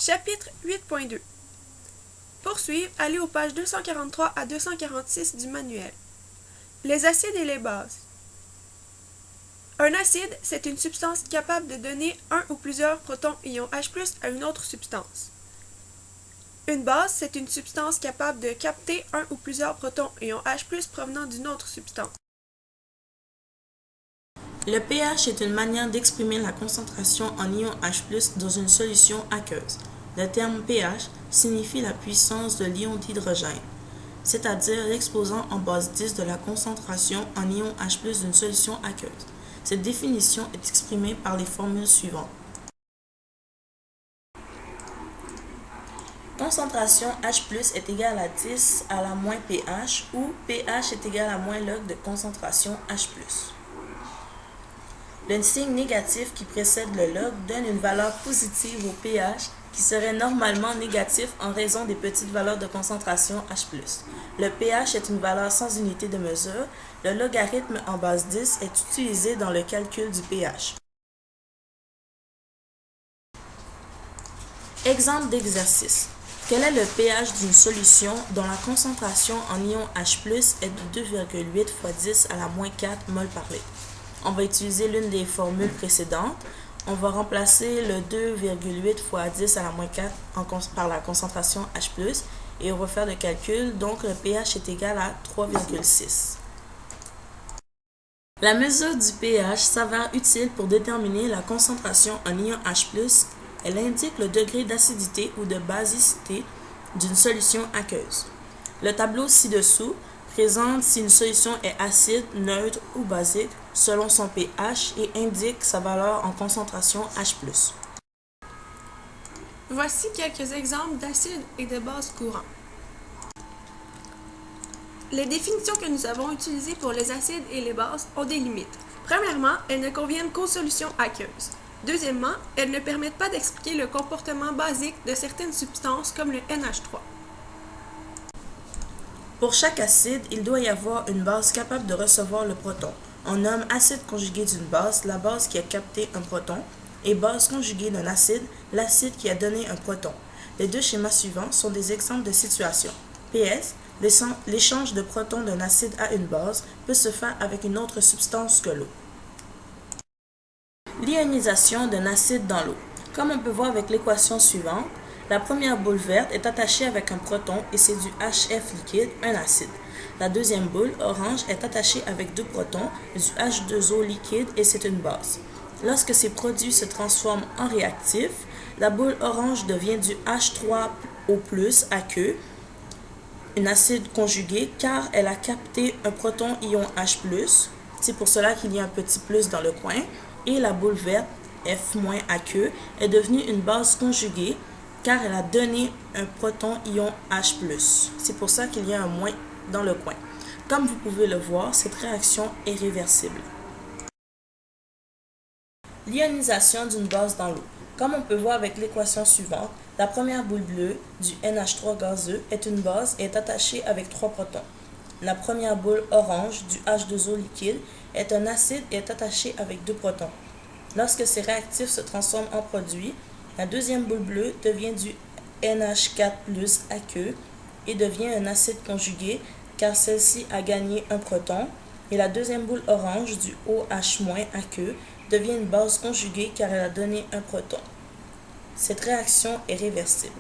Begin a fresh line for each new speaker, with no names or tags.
Chapitre 8.2. Poursuivre, aller aux pages 243 à 246 du manuel. Les acides et les bases. Un acide, c'est une substance capable de donner un ou plusieurs protons ions H+ à une autre substance. Une base, c'est une substance capable de capter un ou plusieurs protons ions H+ provenant d'une autre substance.
Le pH est une manière d'exprimer la concentration en ion H+ dans une solution aqueuse. Le terme pH signifie la puissance de l'ion d'hydrogène, c'est-à-dire l'exposant en base 10 de la concentration en ion H+ d'une solution aqueuse. Cette définition est exprimée par les formules suivantes. Concentration H+ est égale à 10 à la moins pH ou pH est égal à moins log de concentration H+. Le signe négatif qui précède le log donne une valeur positive au pH qui serait normalement négatif en raison des petites valeurs de concentration H+. Le pH est une valeur sans unité de mesure. Le logarithme en base 10 est utilisé dans le calcul du pH. Exemple d'exercice. Quel est le pH d'une solution dont la concentration en ion H+ est de 2,8 fois 10 à la moins 4 mol par litre? On va utiliser l'une des formules précédentes. On va remplacer le 2,8 fois 10 à la moins 4 par la concentration H+, et on va faire le calcul, donc le pH est égal à 3,6. La mesure du pH s'avère utile pour déterminer la concentration en ion H+. Elle indique le degré d'acidité ou de basicité d'une solution aqueuse. Le tableau ci-dessous présente si une solution est acide, neutre ou basique selon son pH et indique sa valeur en concentration H+.
Voici quelques exemples d'acides et de bases courants. Les définitions que nous avons utilisées pour les acides et les bases ont des limites. Premièrement, elles ne conviennent qu'aux solutions aqueuses. Deuxièmement, elles ne permettent pas d'expliquer le comportement basique de certaines substances comme le NH3.
Pour chaque acide, il doit y avoir une base capable de recevoir le proton. On nomme acide conjugué d'une base la base qui a capté un proton et base conjuguée d'un acide l'acide qui a donné un proton. Les deux schémas suivants sont des exemples de situations. PS, l'échange de protons d'un acide à une base peut se faire avec une autre substance que l'eau. L'ionisation d'un acide dans l'eau. Comme on peut voir avec l'équation suivante, la première boule verte est attachée avec un proton et c'est du HF liquide, un acide. La deuxième boule orange est attachée avec deux protons, du H2O liquide et c'est une base. Lorsque ces produits se transforment en réactifs, la boule orange devient du H3O+ aqueux, un acide conjugué car elle a capté un proton ion H+, c'est pour cela qu'il y a un petit plus dans le coin, et la boule verte F- aqueux est devenue une base conjuguée car elle a donné un proton ion H+. C'est pour ça qu'il y a un moins dans le coin. Comme vous pouvez le voir, cette réaction est réversible. L'ionisation d'une base dans l'eau. Comme on peut voir avec l'équation suivante, la première boule bleue du NH3 gazeux est une base et est attachée avec trois protons. La première boule orange du H2O liquide est un acide et est attachée avec deux protons. Lorsque ces réactifs se transforment en produits, la deuxième boule bleue devient du NH4+ aqueux et devient un acide conjugué car celle-ci a gagné un proton, et la deuxième boule orange du OH- aqueux devient une base conjuguée car elle a donné un proton. Cette réaction est réversible.